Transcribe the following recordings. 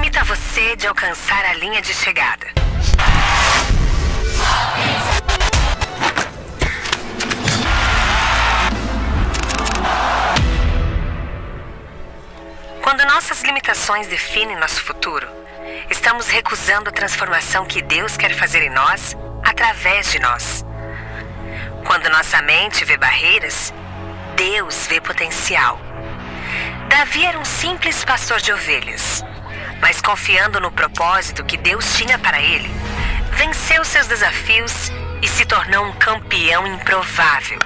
limita você de alcançar a linha de chegada? Quando nossas limitações definem nosso futuro, estamos recusando a transformação que Deus quer fazer em nós, através de nós. Quando nossa mente vê barreiras, Deus vê potencial. Davi era um simples pastor de ovelhas, mas confiando no propósito que Deus tinha para ele, venceu seus desafios e se tornou um campeão improvável.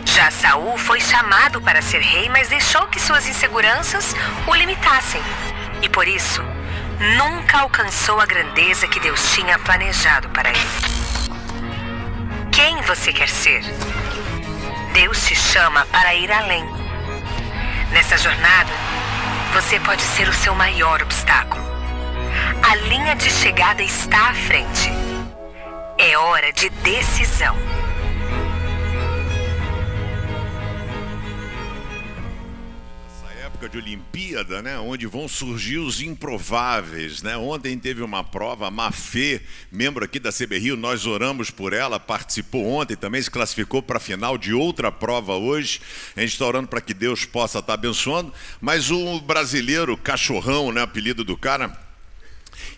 Já Saul foi chamado para ser rei, mas deixou que suas inseguranças o limitassem. E por isso, nunca alcançou a grandeza que Deus tinha planejado para ele. Quem você quer ser? Deus te chama para ir além. Nessa jornada, você pode ser o seu maior obstáculo. A linha de chegada está à frente. É hora de decisão. De Olimpíada, né, onde vão surgir os improváveis, né? Ontem teve uma prova, a Mafê, membro aqui da CB Rio, nós oramos por ela, participou ontem, também se classificou para a final de outra prova hoje. A gente está orando para que Deus possa estar abençoando, mas o brasileiro Cachorrão, né, apelido do cara,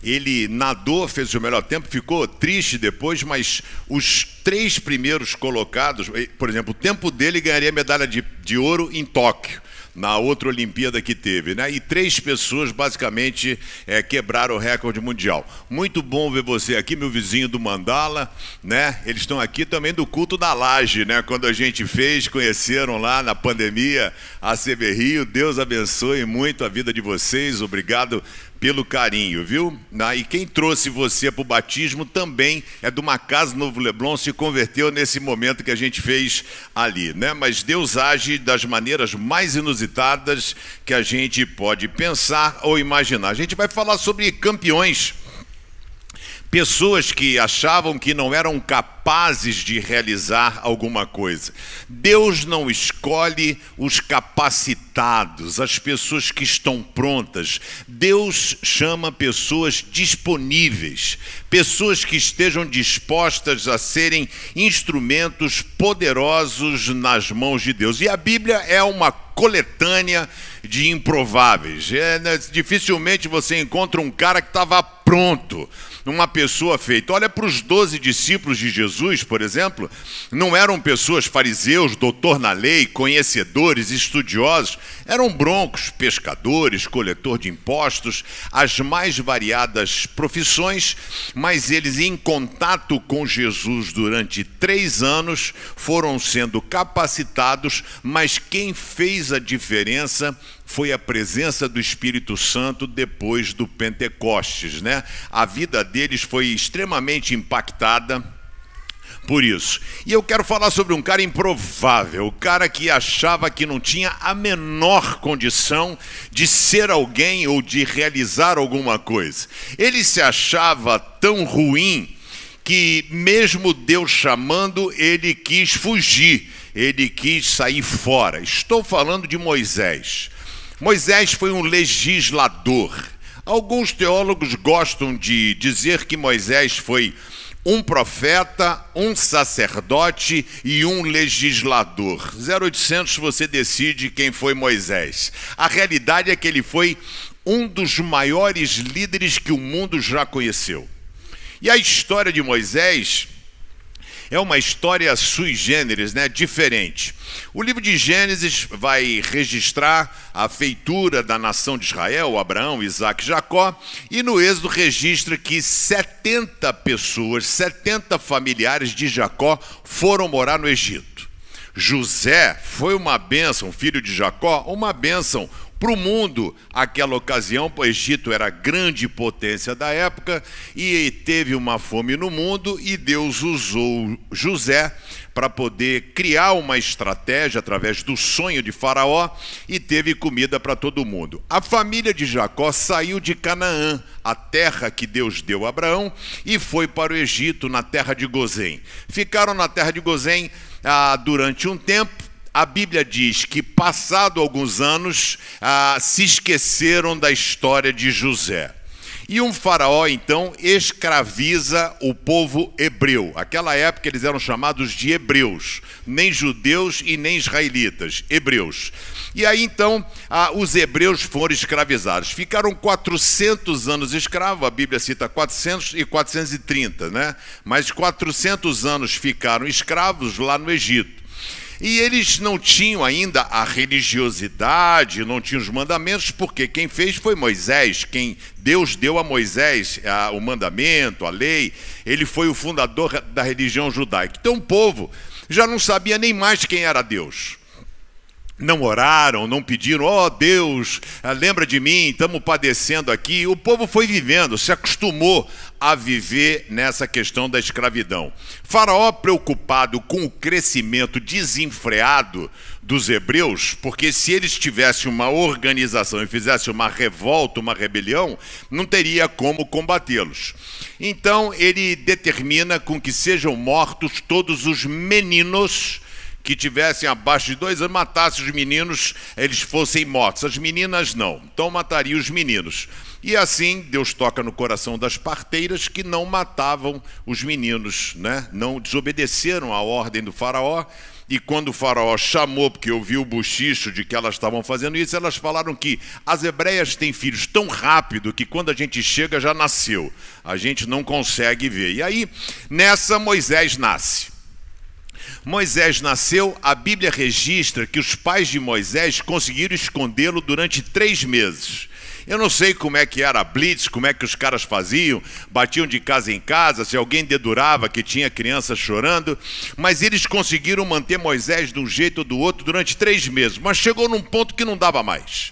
ele nadou, fez o melhor tempo, ficou triste depois, mas os 3 primeiros colocados, por exemplo, o tempo dele ganharia medalha de ouro em Tóquio, na outra Olimpíada que teve, né? E 3 pessoas basicamente quebraram o recorde mundial. Muito bom ver você aqui, meu vizinho do Mandala, né? Eles estão aqui também do culto da Laje, né? Quando a gente fez, conheceram lá na pandemia a CB Rio. Deus abençoe muito a vida de vocês. Obrigado pelo carinho, viu? E quem trouxe você para o batismo também é de uma casa Novo Leblon, se converteu nesse momento que a gente fez ali, né? Mas Deus age das maneiras mais inusitadas que a gente pode pensar ou imaginar. A gente vai falar sobre campeões. Pessoas que achavam que não eram capazes de realizar alguma coisa. Deus não escolhe os capacitados, as pessoas que estão prontas. Deus chama pessoas disponíveis, pessoas que estejam dispostas a serem instrumentos poderosos nas mãos de Deus. E a Bíblia é uma coletânea de improváveis. Dificilmente você encontra um cara que estava pronto, uma pessoa feita. Olha para os 12 discípulos de Jesus, por exemplo, não eram pessoas fariseus, doutor na lei, conhecedores, estudiosos, eram broncos, pescadores, coletor de impostos, as mais variadas profissões, mas eles em contato com Jesus durante 3 anos foram sendo capacitados, mas quem fez a diferença foi a presença do Espírito Santo depois do Pentecostes, né? A vida deles foi extremamente impactada por isso. E eu quero falar sobre um cara improvável, o cara que achava que não tinha a menor condição de ser alguém ou de realizar alguma coisa. Ele se achava tão ruim que mesmo Deus chamando, ele quis fugir, ele quis sair fora. Estou falando de Moisés. Moisés foi um legislador. Alguns teólogos gostam de dizer que Moisés foi um profeta, um sacerdote e um legislador. 0800 você decide quem foi Moisés. A realidade é que ele foi um dos maiores líderes que o mundo já conheceu. E a história de Moisés é uma história sui generis, né? Diferente. O livro de Gênesis vai registrar a feitura da nação de Israel, Abraão, Isaac e Jacó, e no Êxodo registra que 70 pessoas, 70 familiares de Jacó foram morar no Egito. José foi uma bênção, filho de Jacó, uma bênção para o mundo. Aquela ocasião, o Egito era a grande potência da época e teve uma fome no mundo, e Deus usou José para poder criar uma estratégia através do sonho de Faraó, e teve comida para todo mundo. A família de Jacó saiu de Canaã, a terra que Deus deu a Abraão, e foi para o Egito, na terra de Gozém. Ficaram na terra de Gozém durante um tempo, a Bíblia diz que, passado alguns anos, se esqueceram da história de José. E um faraó, então, escraviza o povo hebreu. Naquela época eles eram chamados de hebreus, nem judeus e nem israelitas, hebreus. E aí, então, os hebreus foram escravizados. Ficaram 400 anos escravos, a Bíblia cita 400 e 430, né? Mas 400 anos ficaram escravos lá no Egito. E eles não tinham ainda a religiosidade, não tinham os mandamentos, porque quem fez foi Moisés, Deus deu a Moisés o mandamento, a lei, ele foi o fundador da religião judaica. Então o povo já não sabia nem mais quem era Deus. Não oraram, não pediram, ó Deus, lembra de mim, estamos padecendo aqui. O povo foi vivendo, se acostumou a viver nessa questão da escravidão. Faraó, preocupado com o crescimento desenfreado dos hebreus, porque se eles tivessem uma organização e fizessem uma revolta, uma rebelião, não teria como combatê-los. Então ele determina com que sejam mortos todos os meninos que tivessem abaixo de 2 anos, matasse os meninos, eles fossem mortos. As meninas não, então mataria os meninos. E assim Deus toca no coração das parteiras que não matavam os meninos, né? Não desobedeceram à ordem do faraó. E quando o faraó chamou, porque ouviu o bochicho de que elas estavam fazendo isso, elas falaram que as hebreias têm filhos tão rápido que quando a gente chega já nasceu. A gente não consegue ver. E aí, nessa, Moisés nasce. Moisés nasceu, a Bíblia registra que os pais de Moisés conseguiram escondê-lo durante 3 meses. Eu não sei como é que era a blitz, como é que os caras faziam, batiam de casa em casa, se alguém dedurava que tinha criança chorando, mas eles conseguiram manter Moisés de um jeito ou do outro durante 3 meses, mas chegou num ponto que não dava mais.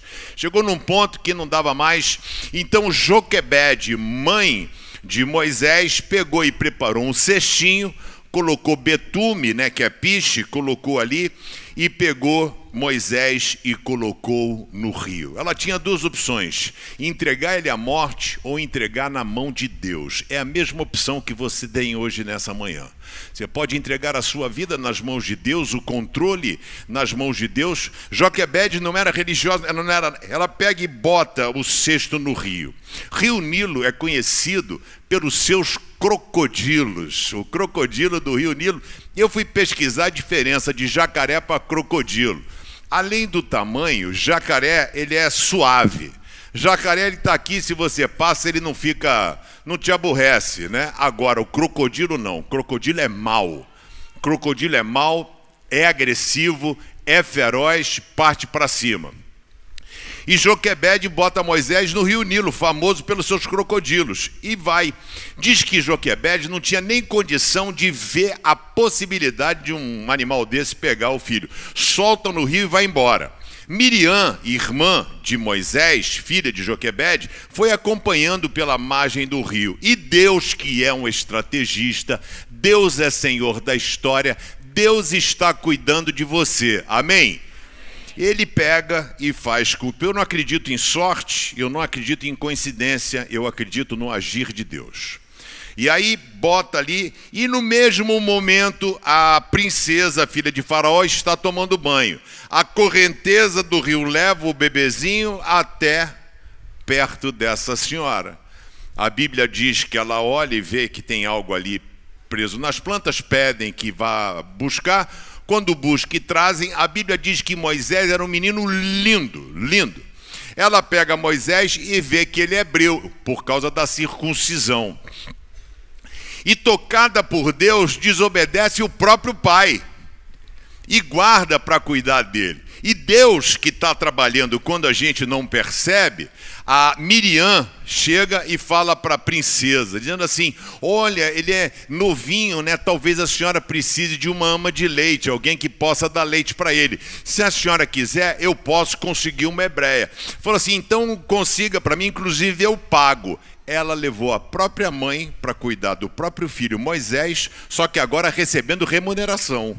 Então Joquebede, mãe de Moisés, pegou e preparou um cestinho, colocou betume, né, que é piche, colocou ali e pegou Moisés e colocou no rio. Ela tinha 2 opções, entregar ele à morte ou entregar na mão de Deus. É a mesma opção que você tem hoje nessa manhã. Você pode entregar a sua vida nas mãos de Deus, o controle nas mãos de Deus. Joquebede não era religiosa, ela pega e bota o cesto no rio. Rio Nilo é conhecido pelos seus crocodilos, o crocodilo do Rio Nilo. Eu fui pesquisar a diferença de jacaré para crocodilo. Além do tamanho, jacaré ele é suave. Jacaré ele está aqui, se você passa ele não te aborrece, né? Agora o crocodilo não, o crocodilo é mau. Crocodilo é mau, é agressivo, é feroz, parte para cima. E Joquebede bota Moisés no Rio Nilo, famoso pelos seus crocodilos, e vai. Diz que Joquebede não tinha nem condição de ver a possibilidade de um animal desse pegar o filho. Solta no rio e vai embora. Miriam, irmã de Moisés, filha de Joquebede, foi acompanhando pela margem do rio. E Deus, que é um estrategista, Deus é Senhor da história, Deus está cuidando de você. Amém? Ele pega e faz culpa. Eu não acredito em sorte, eu não acredito em coincidência, eu acredito no agir de Deus. E aí bota ali, e no mesmo momento a princesa, filha de Faraó, está tomando banho. A correnteza do rio leva o bebezinho até perto dessa senhora. A Bíblia diz que ela olha e vê que tem algo ali preso nas plantas, pedem que vá buscar. Quando buscam e trazem, a Bíblia diz que Moisés era um menino lindo, lindo. Ela pega Moisés e vê que ele é hebreu, por causa da circuncisão. E tocada por Deus, desobedece o próprio pai e guarda para cuidar dele. E Deus que está trabalhando quando a gente não percebe, a Miriam chega e fala para a princesa, dizendo assim, olha, ele é novinho, né? Talvez a senhora precise de uma ama de leite, alguém que possa dar leite para ele. Se a senhora quiser, eu posso conseguir uma hebreia. Falou assim, então consiga para mim, inclusive eu pago. Ela levou a própria mãe para cuidar do próprio filho Moisés, só que agora recebendo remuneração.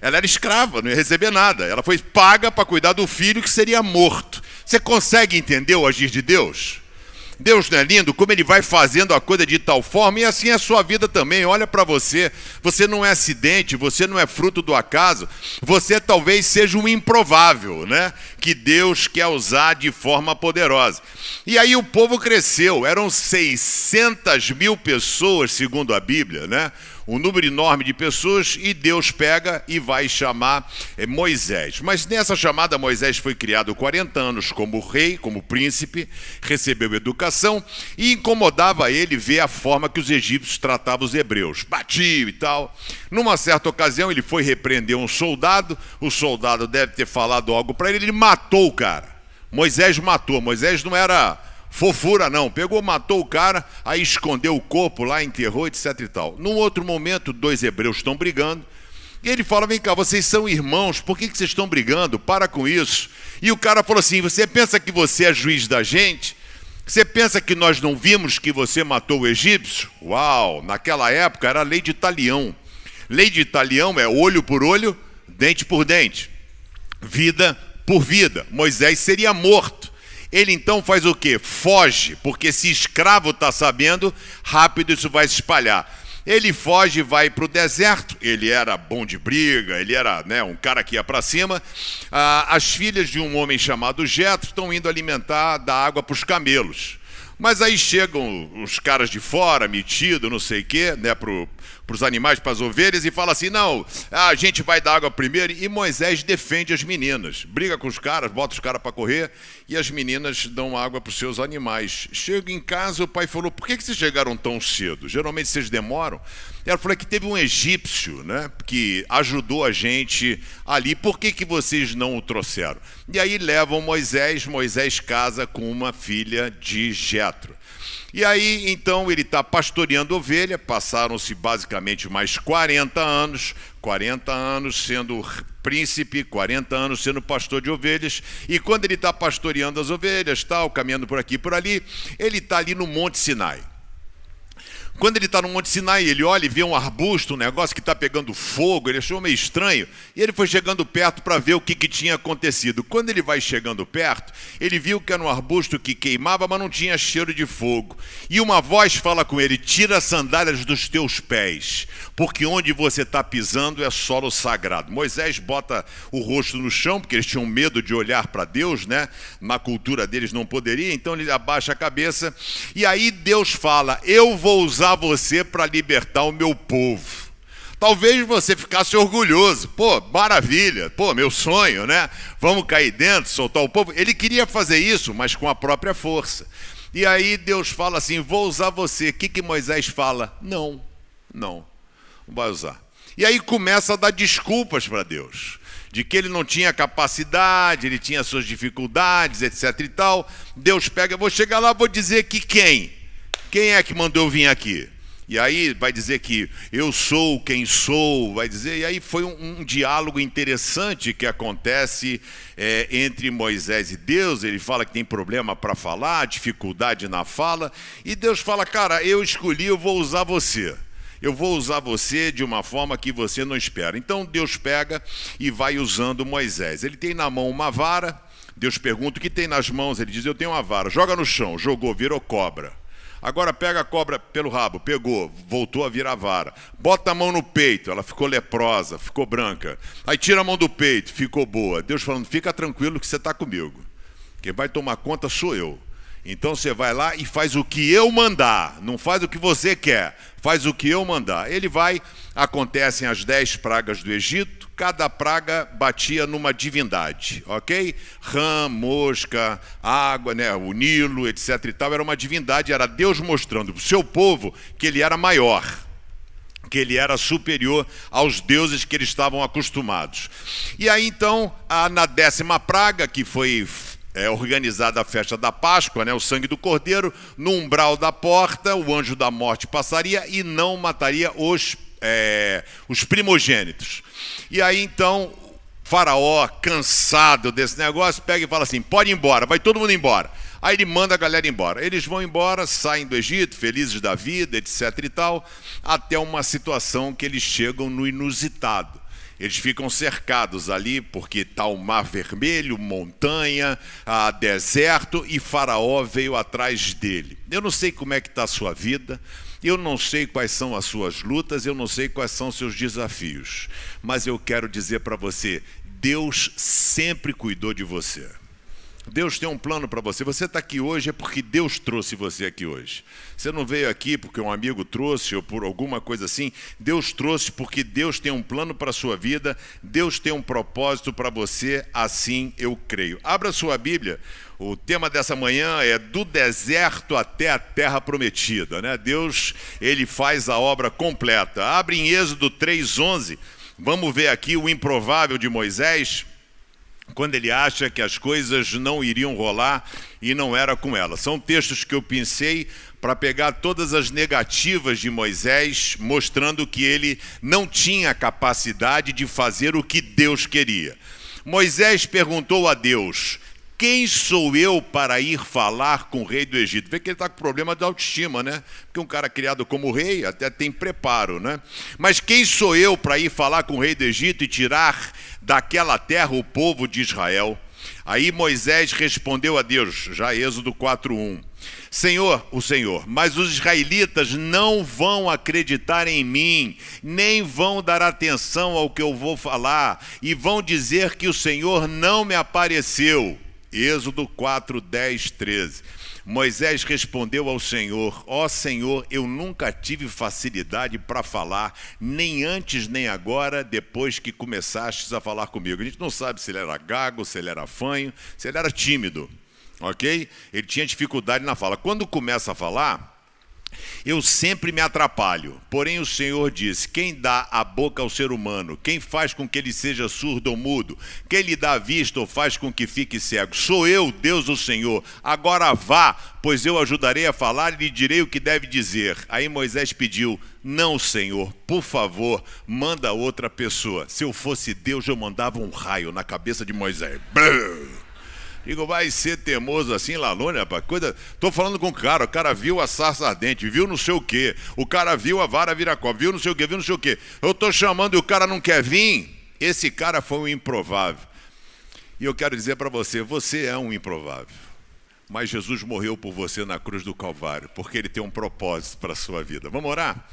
Ela era escrava, não ia receber nada. Ela foi paga para cuidar do filho que seria morto. Você consegue entender o agir de Deus? Deus não é lindo? Como ele vai fazendo a coisa de tal forma, e assim é a sua vida também. Olha para você, você não é acidente, você não é fruto do acaso, você talvez seja um improvável, né? Que Deus quer usar de forma poderosa. E aí o povo cresceu, eram 600 mil pessoas, segundo a Bíblia, né? Um número enorme de pessoas, e Deus pega e vai chamar Moisés. Mas nessa chamada, Moisés foi criado 40 anos como rei, como príncipe, recebeu educação, e incomodava ele ver a forma que os egípcios tratavam os hebreus. Batiam e tal. Numa certa ocasião, ele foi repreender um soldado, o soldado deve ter falado algo para ele matou o cara. Moisés matou. Moisés não era fofura não, pegou, matou o cara, aí escondeu o corpo lá, enterrou, etc e tal. Num outro momento, 2 hebreus estão brigando, e ele fala, vem cá, vocês são irmãos, por que vocês estão brigando? Para com isso. E o cara falou assim, você pensa que você é juiz da gente? Você pensa que nós não vimos que você matou o egípcio? Uau, naquela época era a lei de talião. Lei de talião é olho por olho, dente por dente, vida por vida. Moisés seria morto. Ele então faz o quê? Foge, porque se escravo está sabendo, rápido isso vai se espalhar. Ele foge e vai para o deserto. Ele era bom de briga, ele era, né, um cara que ia para cima. As filhas de um homem chamado Jetro estão indo alimentar, dar água para os camelos. Mas aí chegam os caras de fora, metido, não sei o quê, né, para os animais, para as ovelhas, e fala assim, não, a gente vai dar água primeiro, e Moisés defende as meninas, briga com os caras, bota os caras para correr, e as meninas dão água para os seus animais. Chega em casa, o pai falou, por que vocês chegaram tão cedo? Geralmente vocês demoram. Ela falou que teve um egípcio, né, que ajudou a gente ali, por que vocês não o trouxeram? E aí levam Moisés casa com uma filha de Jetro. E aí, então, ele está pastoreando ovelha, passaram-se basicamente mais 40 anos sendo príncipe, 40 anos sendo pastor de ovelhas, e quando ele está pastoreando as ovelhas, tal, caminhando por aqui e por ali, ele está ali no Monte Sinai. Quando ele está no Monte Sinai, ele olha e vê um arbusto, um negócio que está pegando fogo, ele achou meio estranho, e ele foi chegando perto para ver o que tinha acontecido. Quando ele vai chegando perto, ele viu que era um arbusto que queimava, mas não tinha cheiro de fogo. E uma voz fala com ele, tira as sandálias dos teus pés, porque onde você está pisando é solo sagrado. Moisés bota o rosto no chão, porque eles tinham medo de olhar para Deus, né? Na cultura deles não poderia, então ele abaixa a cabeça, e aí Deus fala, eu vou usar você para libertar o meu povo. Talvez você ficasse orgulhoso, pô, maravilha, pô, meu sonho, né? Vamos cair dentro, soltar o povo. Ele queria fazer isso, mas com a própria força. E aí Deus fala assim, vou usar você. O que Moisés fala? Não vai usar. E aí começa a dar desculpas para Deus, de que ele não tinha capacidade, ele tinha suas dificuldades, etc e tal. Deus pega, vou chegar lá, vou dizer que quem é que mandou eu vir aqui? E aí vai dizer que eu sou quem sou, vai dizer, e aí foi um diálogo interessante que acontece entre Moisés e Deus. Ele fala que tem problema para falar, dificuldade na fala, e Deus fala, cara, eu escolhi, eu vou usar você. Eu vou usar você de uma forma que você não espera. Então Deus pega e vai usando Moisés. Ele tem na mão uma vara, Deus pergunta o que tem nas mãos, ele diz, eu tenho uma vara, joga no chão, jogou, virou cobra. Agora pega a cobra pelo rabo, pegou, voltou a virar vara. Bota a mão no peito, ela ficou leprosa, ficou branca. Aí tira a mão do peito, ficou boa. Deus falando, fica tranquilo que você está comigo. Quem vai tomar conta sou eu. Então você vai lá e faz o que eu mandar, não faz o que você quer, faz o que eu mandar. Ele vai, acontecem as 10 pragas do Egito, cada praga batia numa divindade, ok? Rã, mosca, água, né, o Nilo, etc e tal, era uma divindade, era Deus mostrando para o seu povo que ele era maior, que ele era superior aos deuses que eles estavam acostumados. E aí então, na 10ª praga, que foi organizada a festa da Páscoa, né, o sangue do cordeiro, no umbral da porta, o anjo da morte passaria e não mataria os primogênitos. E aí então, Faraó, cansado desse negócio, pega e fala assim, pode ir embora, vai todo mundo embora. Aí ele manda a galera embora. Eles vão embora, saem do Egito, felizes da vida, etc e tal, até uma situação que eles chegam no inusitado. Eles ficam cercados ali porque está o Mar Vermelho, montanha, deserto, e Faraó veio atrás dele. Eu não sei como é que está a sua vida, eu não sei quais são as suas lutas, eu não sei quais são os seus desafios, mas eu quero dizer para você, Deus sempre cuidou de você. Deus tem um plano para você. Você está aqui hoje é porque Deus trouxe você aqui hoje. Você não veio aqui porque um amigo trouxe ou por alguma coisa assim. Deus trouxe porque Deus tem um plano para a sua vida. Deus tem um propósito para você, assim eu creio. Abra sua Bíblia. O tema dessa manhã é do deserto até a terra prometida, né? Deus, ele faz a obra completa. Abre em Êxodo 3:11. Vamos ver aqui o improvável de Moisés, quando ele acha que as coisas não iriam rolar e não era com ela. São textos que eu pensei para pegar todas as negativas de Moisés, mostrando que ele não tinha capacidade de fazer o que Deus queria. Moisés perguntou a Deus: quem sou eu para ir falar com o rei do Egito? Vê que ele está com problema de autoestima, né? Porque um cara criado como rei até tem preparo, né? Mas quem sou eu para ir falar com o rei do Egito e tirar daquela terra o povo de Israel? Aí Moisés respondeu a Deus, já Êxodo 4:1. Senhor, mas os israelitas não vão acreditar em mim, nem vão dar atenção ao que eu vou falar, e vão dizer que o Senhor não me apareceu. Êxodo 4:10, 13. Moisés respondeu ao Senhor: ó Senhor, eu nunca tive facilidade para falar, nem antes nem agora, depois que começastes a falar comigo. A gente não sabe se ele era gago, se ele era fanho, se ele era tímido, ok? Ele tinha dificuldade na fala. Quando começa a falar, eu sempre me atrapalho, porém o Senhor disse: quem dá a boca ao ser humano? Quem faz com que ele seja surdo ou mudo? Quem lhe dá a vista ou faz com que fique cego? Sou eu, Deus o Senhor. Agora vá, pois eu ajudarei a falar e lhe direi o que deve dizer. Aí Moisés pediu: não, Senhor, por favor, manda outra pessoa. Se eu fosse Deus, eu mandava um raio na cabeça de Moisés. Digo, vai ser teimoso assim, Lalone, rapaz, coisa... Tô falando com o cara viu a sarça ardente, viu não sei o quê, o cara viu a vara viracó, viu não sei o quê. Eu tô chamando e o cara não quer vir. Esse cara foi um improvável. E eu quero dizer para você, você é um improvável. Mas Jesus morreu por você na cruz do Calvário, porque ele tem um propósito para a sua vida. Vamos orar?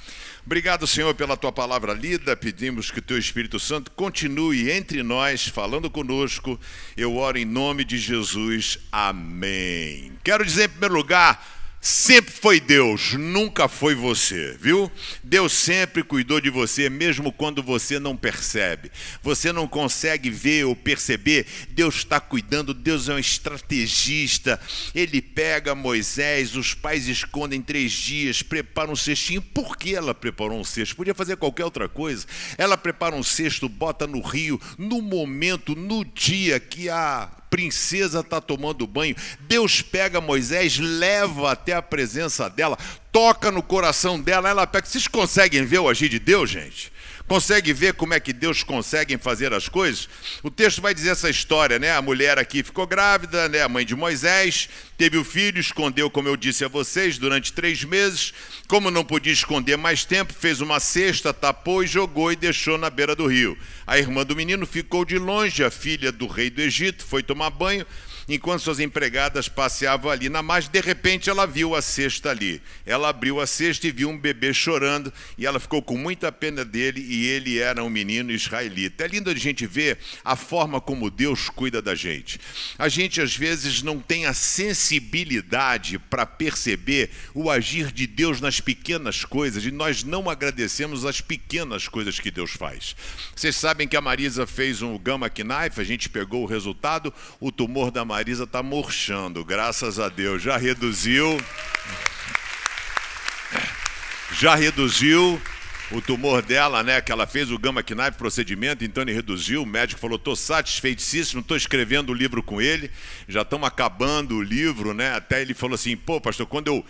Obrigado, Senhor, pela tua palavra lida. Pedimos que o teu Espírito Santo continue entre nós, falando conosco. Eu oro em nome de Jesus. Amém. Quero dizer, em primeiro lugar, sempre foi Deus, nunca foi você, viu? Deus sempre cuidou de você, mesmo quando você não percebe. Você não consegue ver ou perceber, Deus está cuidando, Deus é um estrategista. Ele pega Moisés, os pais escondem 3 dias, prepara um cestinho. Por que ela preparou um cesto? Podia fazer qualquer outra coisa. Ela prepara um cesto, bota no rio, no momento, no dia que a princesa está tomando banho. Deus pega Moisés, leva até a presença dela, toca no coração dela, ela pega. Vocês conseguem ver o agir de Deus, gente? Consegue ver como é que Deus consegue fazer as coisas? O texto vai dizer essa história, né? A mulher aqui ficou grávida, né? A mãe de Moisés, teve o filho, escondeu, como eu disse a vocês, durante 3 meses. Como não podia esconder mais tempo, fez uma cesta, tapou e jogou e deixou na beira do rio. A irmã do menino ficou de longe, a filha do rei do Egito, foi tomar banho, enquanto suas empregadas passeavam ali na margem. De repente ela viu a cesta ali. Ela abriu a cesta e viu um bebê chorando, e ela ficou com muita pena dele, e ele era um menino israelita. É lindo a gente ver a forma como Deus cuida da gente. A gente às vezes não tem a sensibilidade para perceber o agir de Deus nas pequenas coisas, e nós não agradecemos as pequenas coisas que Deus faz. Vocês sabem que a Marisa fez um gamma knife, a gente pegou o resultado, o tumor da Marisa está murchando, graças a Deus, já reduziu o tumor dela, né, que ela fez o gamma knife procedimento, então ele reduziu. O médico falou: estou satisfeitíssimo, estou escrevendo o livro com ele, já estamos acabando o livro, né? Até ele falou assim: pô, pastor, quando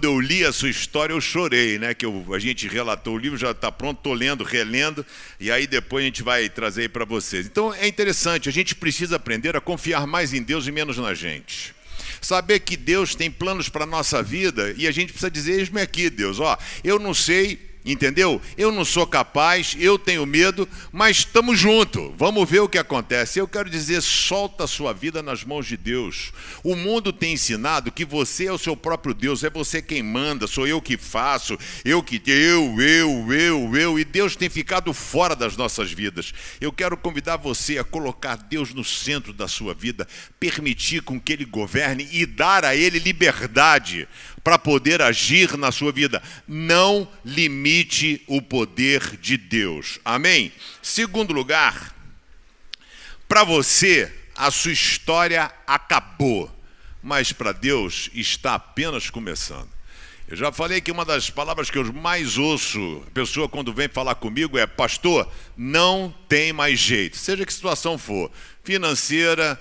eu li a sua história eu chorei, né? Que a gente relatou o livro, já está pronto, estou lendo, relendo, e aí depois a gente vai trazer aí para vocês. Então é interessante, a gente precisa aprender a confiar mais em Deus e menos na gente. Saber que Deus tem planos para a nossa vida, e a gente precisa dizer: eis-me aqui, Deus, ó, eu não sei entendeu? Eu não sou capaz, eu tenho medo, mas estamos juntos, vamos ver o que acontece. Eu quero dizer, solta a sua vida nas mãos de Deus. O mundo tem ensinado que você é o seu próprio Deus, é você quem manda, sou eu que faço, eu, e Deus tem ficado fora das nossas vidas. Eu quero convidar você a colocar Deus no centro da sua vida, permitir com que Ele governe e dar a Ele liberdade para poder agir na sua vida. Não limite o poder de Deus. Amém? Segundo lugar, para você, a sua história acabou, mas para Deus está apenas começando. Eu já falei que uma das palavras que eu mais ouço, a pessoa quando vem falar comigo é: pastor, não tem mais jeito. Seja que situação for, financeira,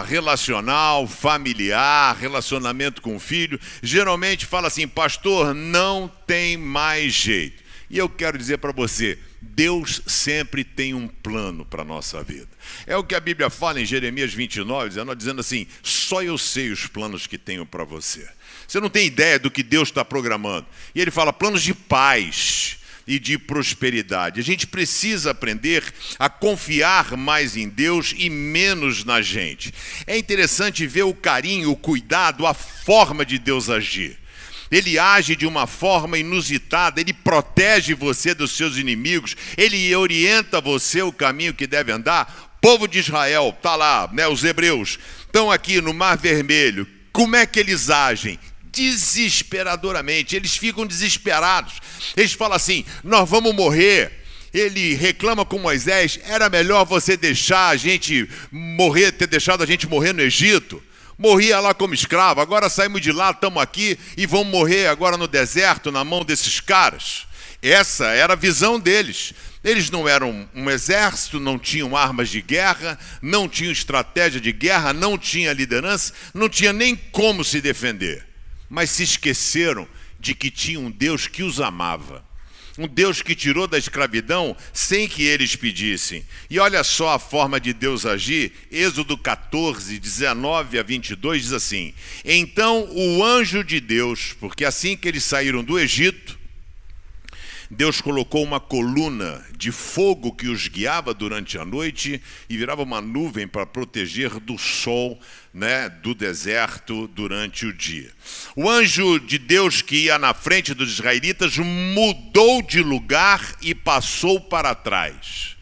relacional, familiar, relacionamento com o filho, geralmente fala assim: pastor, não tem mais jeito. E eu quero dizer para você, Deus sempre tem um plano para a nossa vida. É o que a Bíblia fala em Jeremias 29, dizendo assim: só eu sei os planos que tenho para você. Você não tem ideia do que Deus está programando. E Ele fala planos de paz e de prosperidade. A gente precisa aprender a confiar mais em Deus e menos na gente. É interessante ver o carinho, o cuidado, a forma de Deus agir. Ele age de uma forma inusitada, Ele protege você dos seus inimigos, Ele orienta você o caminho que deve andar. O povo de Israel, está lá, né, os hebreus, estão aqui no Mar Vermelho. Como é que eles agem? Desesperadoramente, eles ficam desesperados. Eles falam assim: nós vamos morrer. Ele reclama com Moisés: era melhor você deixar a gente morrer, ter deixado a gente morrer no Egito. Morria lá como escravo, agora saímos de lá, estamos aqui e vamos morrer agora no deserto, na mão desses caras. Essa era a visão deles. Eles não eram um exército, não tinham armas de guerra, não tinham estratégia de guerra, não tinha liderança, não tinha nem como se defender. Mas se esqueceram de que tinha um Deus que os amava. Um Deus que tirou da escravidão sem que eles pedissem. E olha só a forma de Deus agir. Êxodo 14, 19 a 22 diz assim: então o anjo de Deus, porque assim que eles saíram do Egito, Deus colocou uma coluna de fogo que os guiava durante a noite e virava uma nuvem para proteger do sol, né, do deserto durante o dia. O anjo de Deus que ia na frente dos israelitas mudou de lugar e passou para trás.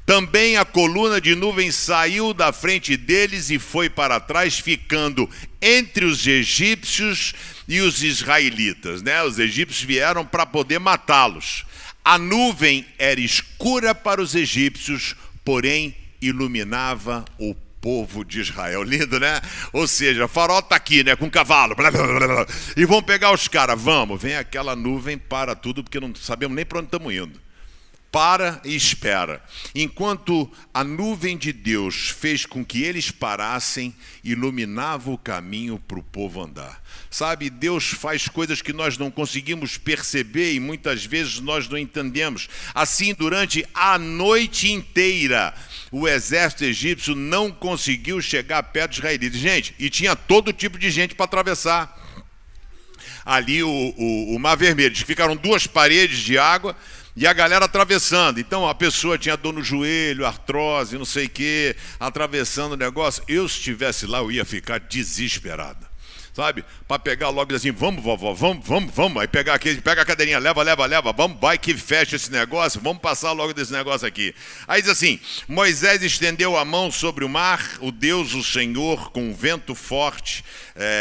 Também a coluna de nuvem saiu da frente deles e foi para trás, ficando entre os egípcios e os israelitas, né? Os egípcios vieram para poder matá-los. A nuvem era escura para os egípcios, porém iluminava o povo de Israel. Lindo, né? Ou seja, o farol está aqui, né? Com cavalo. Blá, blá, blá, blá. E vão pegar os caras. Vamos. Vem aquela nuvem, para tudo, porque não sabemos nem para onde estamos indo. Para e espera. Enquanto a nuvem de Deus fez com que eles parassem, iluminava o caminho para o povo andar. Sabe, Deus faz coisas que nós não conseguimos perceber e muitas vezes nós não entendemos. Assim, durante a noite inteira, o exército egípcio não conseguiu chegar perto dos israelitas. Gente, e tinha todo tipo de gente para atravessar ali o Mar Vermelho. Ficaram duas paredes de água e a galera atravessando. Então a pessoa tinha dor no joelho, artrose, não sei o quê, atravessando o negócio. Eu, se estivesse lá, eu ia ficar desesperado. Sabe? Para pegar logo assim: vamos, vovó, vamos. Aí pega a cadeirinha, leva, vamos, vai que fecha esse negócio, vamos passar logo desse negócio aqui. Aí diz assim: Moisés estendeu a mão sobre o mar, o Deus, o Senhor, com um vento forte,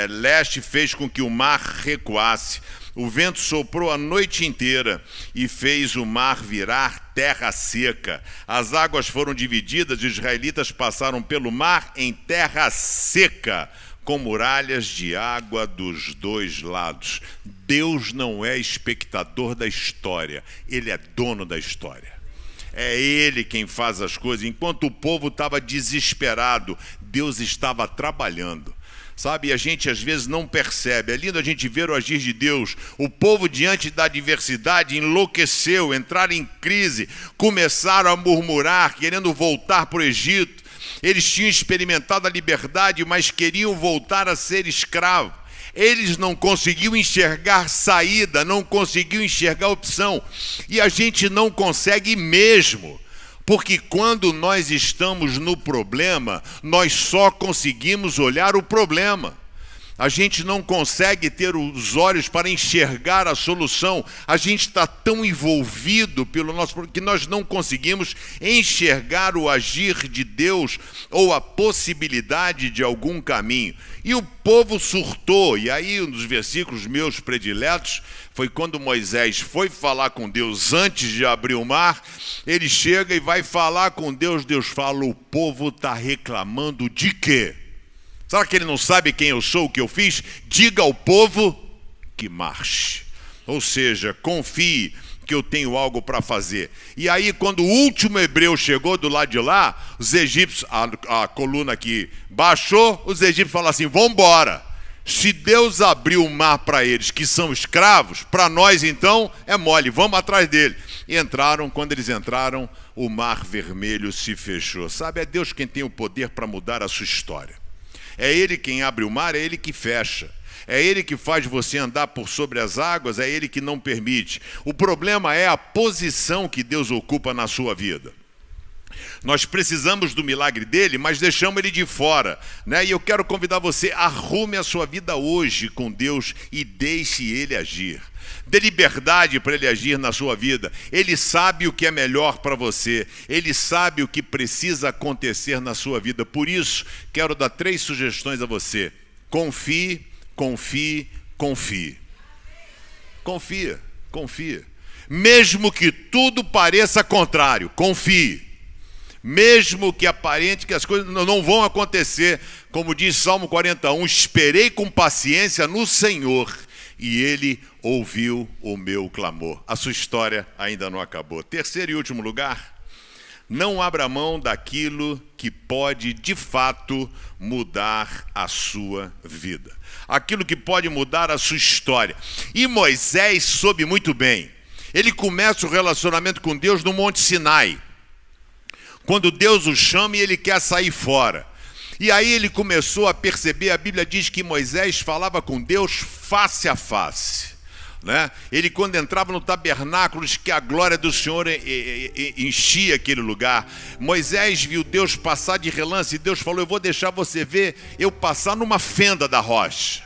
leste, fez com que o mar recuasse. O vento soprou a noite inteira e fez o mar virar terra seca. As águas foram divididas e os israelitas passaram pelo mar em terra seca, com muralhas de água dos dois lados. Deus não é espectador da história, Ele é dono da história. É Ele quem faz as coisas. Enquanto o povo estava desesperado, Deus estava trabalhando. Sabe, e a gente às vezes não percebe. É lindo a gente ver o agir de Deus. O povo, diante da adversidade, enlouqueceu, entraram em crise, começaram a murmurar, querendo voltar para o Egito. Eles tinham experimentado a liberdade, mas queriam voltar a ser escravos. Eles não conseguiam enxergar saída, não conseguiam enxergar opção. E a gente não consegue mesmo, porque quando nós estamos no problema, nós só conseguimos olhar o problema. A gente não consegue ter os olhos para enxergar a solução. A gente está tão envolvido pelo nosso problema que nós não conseguimos enxergar o agir de Deus ou a possibilidade de algum caminho. E o povo surtou. E aí um dos versículos meus prediletos foi quando Moisés foi falar com Deus antes de abrir o mar. Ele chega e vai falar com Deus. Deus fala: o povo está reclamando de quê? Será que ele não sabe quem eu sou, o que eu fiz? Diga ao povo que marche. Ou seja, confie que eu tenho algo para fazer. E aí, quando o último hebreu chegou do lado de lá, os egípcios, a coluna que baixou, os egípcios falaram assim: vamos embora. Se Deus abriu o mar para eles, que são escravos, para nós então é mole, vamos atrás dele. E entraram, quando eles entraram, o mar vermelho se fechou. Sabe, é Deus quem tem o poder para mudar a sua história. É Ele quem abre o mar, é Ele que fecha. É Ele que faz você andar por sobre as águas, é Ele que não permite. O problema é a posição que Deus ocupa na sua vida. Nós precisamos do milagre dele, mas deixamos ele de fora, né? E eu quero convidar você: arrume a sua vida hoje com Deus e deixe ele agir. Dê liberdade para ele agir na sua vida. Ele sabe o que é melhor para você. Ele sabe o que precisa acontecer na sua vida. Por isso, quero dar 3 sugestões a você. Confie, confie, confie. Confia, confia. Mesmo que tudo pareça contrário, confie. Mesmo que aparente que as coisas não vão acontecer, como diz Salmo 41, esperei com paciência no Senhor e Ele ouviu o meu clamor. A sua história ainda não acabou. Terceiro e último lugar, não abra mão daquilo que pode de fato mudar a sua vida. Aquilo que pode mudar a sua história. E Moisés soube muito bem. Ele começa o relacionamento com Deus no Monte Sinai. Quando Deus o chama e ele quer sair fora. E aí ele começou a perceber, a Bíblia diz que Moisés falava com Deus face a face. Né? Ele, quando entrava no tabernáculo, diz que a glória do Senhor enchia aquele lugar. Moisés viu Deus passar de relance e Deus falou: eu vou deixar você ver eu passar numa fenda da rocha.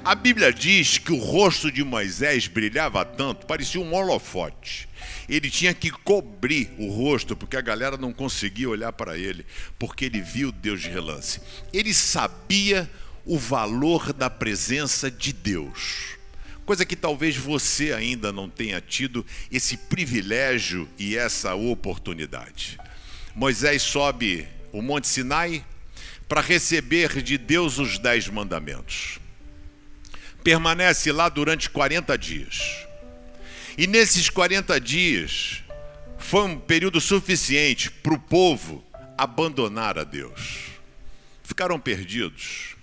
A Bíblia diz que o rosto de Moisés brilhava tanto, parecia um holofote. Ele tinha que cobrir o rosto, porque a galera não conseguia olhar para ele, porque ele viu Deus de relance. Ele sabia o valor da presença de Deus, coisa que talvez você ainda não tenha tido esse privilégio e essa oportunidade. Moisés sobe o Monte Sinai para receber de Deus os 10 mandamentos. Permanece lá durante 40 dias. E nesses 40 dias, foi um período suficiente para o povo abandonar a Deus. Ficaram perdidos.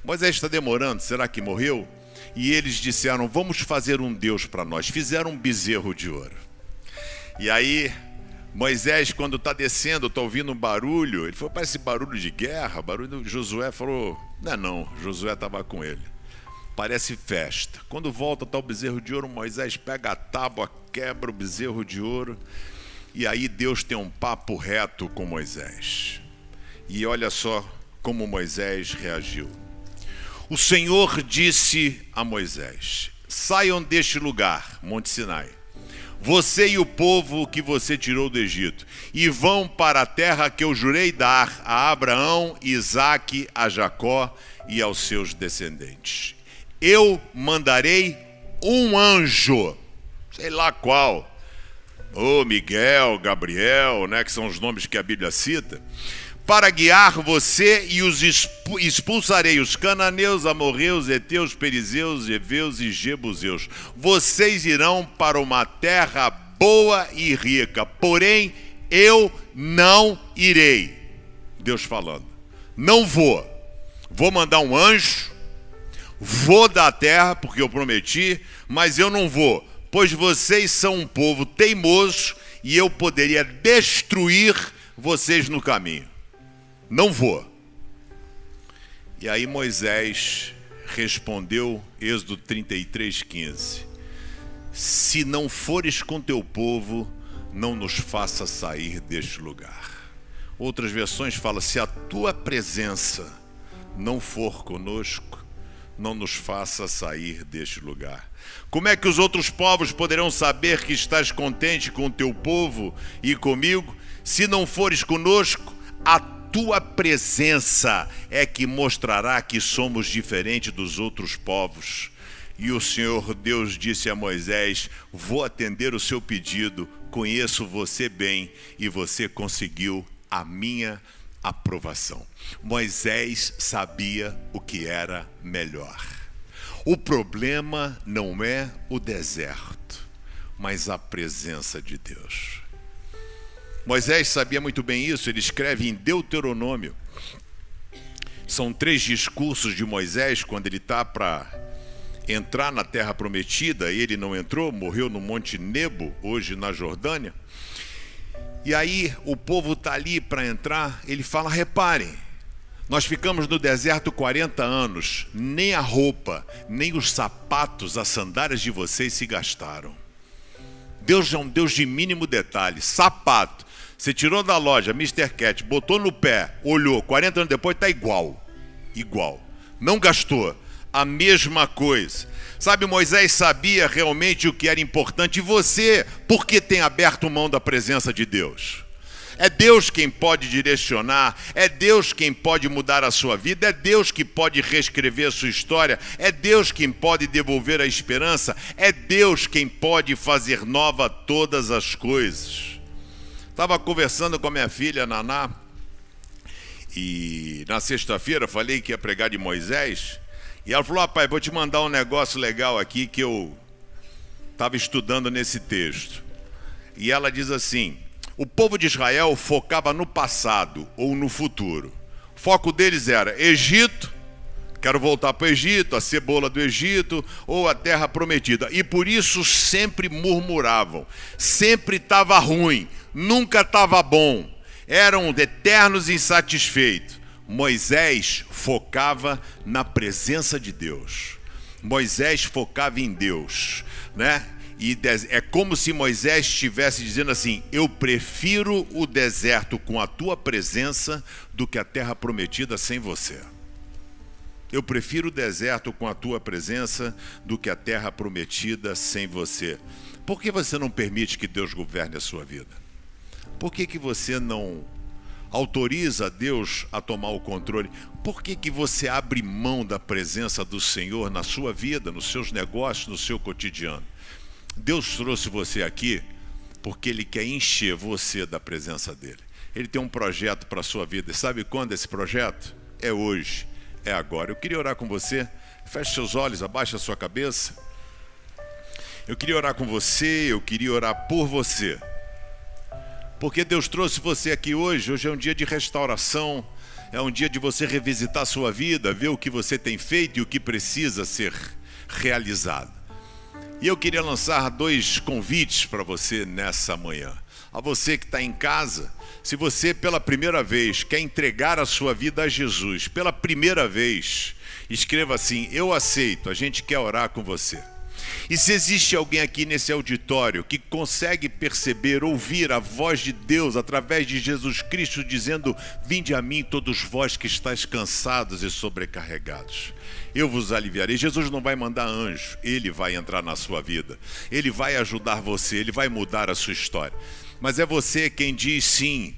Moisés está demorando, será que morreu? E eles disseram: vamos fazer um Deus para nós. Fizeram um bezerro de ouro. E aí, Moisés, quando está descendo, está ouvindo um barulho. Ele falou: parece barulho de guerra. Barulho. Josué falou: não, Josué estava com ele. Parece festa. Quando volta, está o bezerro de ouro. Moisés pega a tábua, quebra o bezerro de ouro. E aí Deus tem um papo reto com Moisés. E olha só como Moisés reagiu. O Senhor disse a Moisés: saiam deste lugar, Monte Sinai, você e o povo que você tirou do Egito, e vão para a terra que eu jurei dar a Abraão, Isaque, a Jacó e aos seus descendentes. Eu mandarei um anjo, sei lá qual, Miguel, Gabriel, né, que são os nomes que a Bíblia cita, para guiar você, e os expulsarei os cananeus, amorreus, heteus, perizeus, heveus e jebuseus. Vocês irão para uma terra boa e rica, porém eu não irei. Deus falando: não vou. Vou mandar um anjo, vou dar a terra, porque eu prometi, mas eu não vou, pois vocês são um povo teimoso e eu poderia destruir vocês no caminho. Não vou. E aí Moisés respondeu, Êxodo 33:15, se não fores com teu povo, não nos faça sair deste lugar. Outras versões falam, se a tua presença não for conosco, não nos faça sair deste lugar. Como é que os outros povos poderão saber que estás contente com o teu povo e comigo? Se não fores conosco, a tua presença é que mostrará que somos diferentes dos outros povos. E o Senhor Deus disse a Moisés, vou atender o seu pedido, conheço você bem e você conseguiu a minha aprovação. Moisés sabia o que era melhor. O problema não é o deserto, mas a presença de Deus. Moisés sabia muito bem isso, ele escreve em Deuteronômio. São 3 discursos de Moisés quando ele está para entrar na terra prometida, ele não entrou, morreu no Monte Nebo, hoje na Jordânia. E aí o povo está ali para entrar, ele fala, reparem, nós ficamos no deserto 40 anos, nem a roupa, nem os sapatos, as sandálias de vocês se gastaram. Deus é um Deus de mínimo detalhe. Sapato, você tirou da loja, Mr. Cat, botou no pé, olhou, 40 anos depois está igual, não gastou. A mesma coisa. Sabe, Moisés sabia realmente o que era importante. E você, por que tem aberto mão da presença de Deus? É Deus quem pode direcionar, é Deus quem pode mudar a sua vida, é Deus que pode reescrever a sua história, é Deus quem pode devolver a esperança, é Deus quem pode fazer nova todas as coisas. Estava conversando com a minha filha, Naná, e na sexta-feira falei que ia pregar de Moisés. E ela falou, pai, vou te mandar um negócio legal aqui que eu estava estudando nesse texto. E ela diz assim, o povo de Israel focava no passado ou no futuro. O foco deles era Egito, quero voltar para o Egito, a cebola do Egito ou a terra prometida. E por isso sempre murmuravam, sempre estava ruim, nunca estava bom, eram eternos insatisfeitos. Moisés focava na presença de Deus. Moisés focava em Deus, né? E é como se Moisés estivesse dizendo assim, eu prefiro o deserto com a tua presença do que a terra prometida sem você. Eu prefiro o deserto com a tua presença do que a terra prometida sem você. Por que você não permite que Deus governe a sua vida? Por que você não autoriza Deus a tomar o controle? Por que você abre mão da presença do Senhor na sua vida, nos seus negócios, no seu cotidiano? Deus trouxe você aqui porque Ele quer encher você da presença dEle. Ele tem um projeto para a sua vida. E sabe quando esse projeto? É hoje, é agora. Eu queria orar com você. Feche seus olhos, abaixe a sua cabeça. Eu queria orar com você, eu queria orar por você. Porque Deus trouxe você aqui hoje. Hoje é um dia de restauração, é um dia de você revisitar a sua vida, ver o que você tem feito e o que precisa ser realizado. E eu queria lançar 2 convites para você nessa manhã. A você que está em casa, se você pela primeira vez quer entregar a sua vida a Jesus, pela primeira vez, escreva assim, eu aceito, a gente quer orar com você. E se existe alguém aqui nesse auditório que consegue perceber, ouvir a voz de Deus através de Jesus Cristo dizendo, vinde a mim todos vós que estáis cansados e sobrecarregados, eu vos aliviarei. Jesus não vai mandar anjo, Ele vai entrar na sua vida, Ele vai ajudar você, Ele vai mudar a sua história. Mas é você quem diz sim,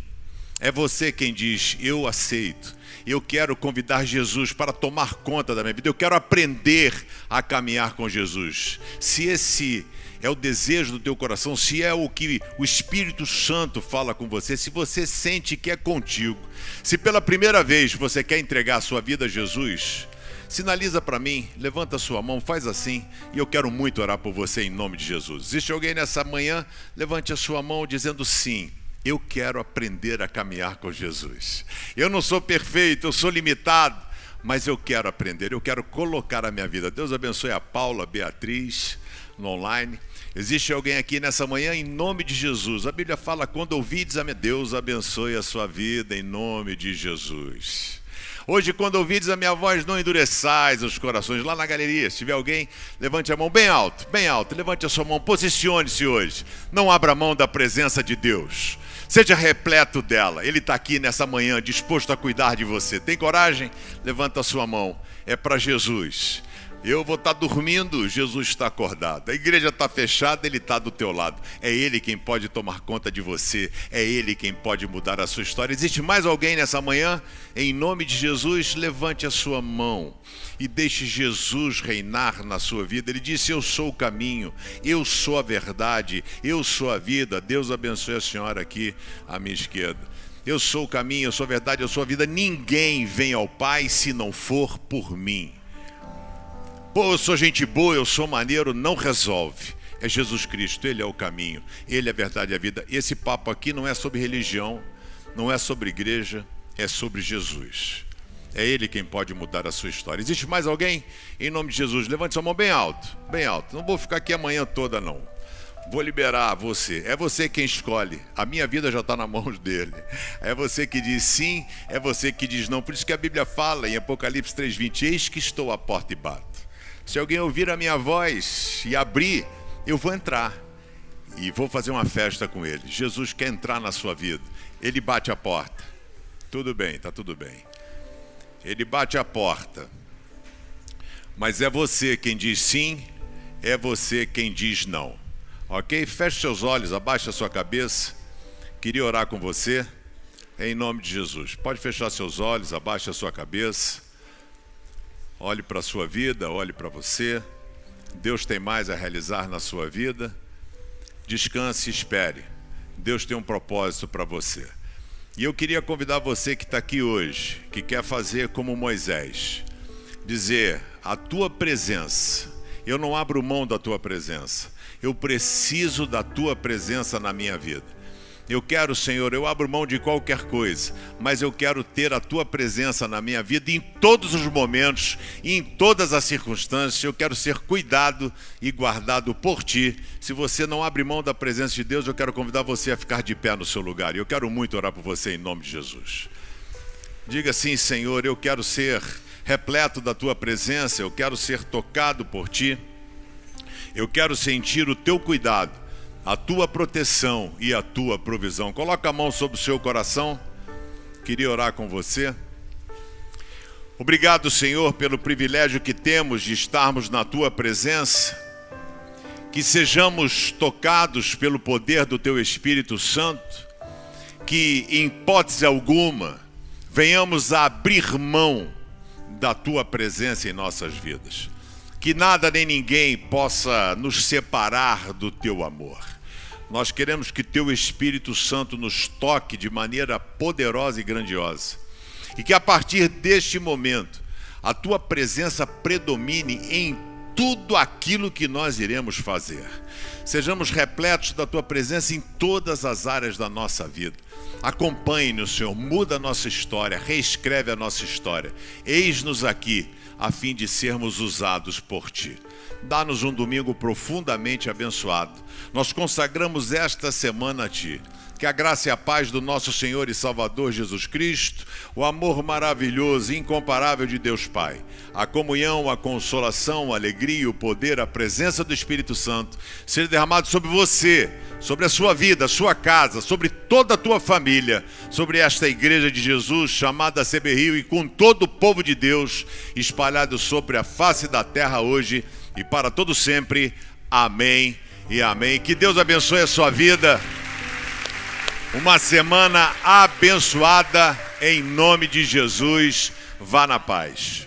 é você quem diz, eu aceito. Eu quero convidar Jesus para tomar conta da minha vida. Eu quero aprender a caminhar com Jesus. Se esse é o desejo do teu coração, se é o que o Espírito Santo fala com você, se você sente que é contigo, se pela primeira vez você quer entregar a sua vida a Jesus, sinaliza para mim, levanta a sua mão, faz assim, e eu quero muito orar por você em nome de Jesus. Existe alguém nessa manhã? Levante a sua mão dizendo sim. Eu quero aprender a caminhar com Jesus. Eu não sou perfeito, eu sou limitado, mas eu quero aprender, eu quero colocar a minha vida. Deus abençoe a Paula, a Beatriz, no online. Existe alguém aqui nessa manhã em nome de Jesus? A Bíblia fala, quando ouvides, Deus abençoe a sua vida em nome de Jesus. Hoje, quando ouvides a minha voz, não endureçais os corações. Lá na galeria, se tiver alguém, levante a mão bem alto, levante a sua mão, posicione-se hoje. Não abra mão da presença de Deus. Seja repleto dela. Ele está aqui nessa manhã, disposto a cuidar de você. Tem coragem? Levanta a sua mão. É para Jesus. Eu vou estar dormindo, Jesus está acordado. A igreja está fechada, Ele está do teu lado. É Ele quem pode tomar conta de você. É Ele quem pode mudar a sua história. Existe mais alguém nessa manhã? Em nome de Jesus, levante a sua mão e deixe Jesus reinar na sua vida. Ele disse: eu sou o caminho, eu sou a verdade, eu sou a vida. Deus abençoe a senhora aqui à minha esquerda. Eu sou o caminho, eu sou a verdade, eu sou a vida. Ninguém vem ao Pai se não for por mim. Pô, eu sou gente boa, eu sou maneiro, não resolve. É Jesus Cristo, Ele é o caminho, Ele é a verdade e a vida. Esse papo aqui não é sobre religião, não é sobre igreja, é sobre Jesus. É Ele quem pode mudar a sua história. Existe mais alguém? Em nome de Jesus, levante sua mão bem alto, bem alto. Não vou ficar aqui a manhã toda, não. Vou liberar você. É você quem escolhe. A minha vida já está na mão dele. É você que diz sim, é você que diz não. Por isso que a Bíblia fala em Apocalipse 3:20, eis que estou à porta e bato. Se alguém ouvir a minha voz e abrir, eu vou entrar e vou fazer uma festa com ele. Jesus quer entrar na sua vida. Ele bate a porta. Tudo bem, tá tudo bem. Ele bate a porta. Mas é você quem diz sim, é você quem diz não. Ok? Feche seus olhos, abaixe a sua cabeça. Queria orar com você em nome de Jesus. Pode fechar seus olhos, abaixe a sua cabeça. Olhe para a sua vida, olhe para você. Deus tem mais a realizar na sua vida. Descanse e espere. Deus tem um propósito para você. E eu queria convidar você que está aqui hoje, que quer fazer como Moisés, dizer: a tua presença, eu não abro mão da tua presença. Eu preciso da tua presença na minha vida. Eu quero, Senhor, eu abro mão de qualquer coisa, mas eu quero ter a tua presença na minha vida em todos os momentos, em todas as circunstâncias. Eu quero ser cuidado e guardado por ti. Se você não abre mão da presença de Deus, eu quero convidar você a ficar de pé no seu lugar. E eu quero muito orar por você em nome de Jesus. Diga assim: Senhor, eu quero ser repleto da tua presença, eu quero ser tocado por ti. Eu quero sentir o teu cuidado, a tua proteção e a tua provisão. Coloca a mão sobre o seu coração. Queria orar com você. Obrigado, Senhor, pelo privilégio que temos de estarmos na tua presença. Que sejamos tocados pelo poder do teu Espírito Santo. Que, em hipótese alguma, venhamos a abrir mão da tua presença em nossas vidas. Que nada nem ninguém possa nos separar do teu amor. Nós queremos que teu Espírito Santo nos toque de maneira poderosa e grandiosa. E que a partir deste momento, a tua presença predomine em tudo aquilo que nós iremos fazer. Sejamos repletos da tua presença em todas as áreas da nossa vida. Acompanhe-nos, Senhor, muda a nossa história, reescreve a nossa história. Eis-nos aqui, a fim de sermos usados por ti. Dá-nos um domingo profundamente abençoado. Nós consagramos esta semana a ti. Que a graça e a paz do nosso Senhor e Salvador Jesus Cristo, o amor maravilhoso e incomparável de Deus Pai, a comunhão, a consolação, a alegria, o poder, a presença do Espírito Santo, seja derramado sobre você, sobre a sua vida, a sua casa, sobre toda a tua família, sobre esta igreja de Jesus chamada CB Rio e com todo o povo de Deus espalhado sobre a face da terra hoje e para todo sempre. Amém e amém. Que Deus abençoe a sua vida. Uma semana abençoada em nome de Jesus. Vá na paz.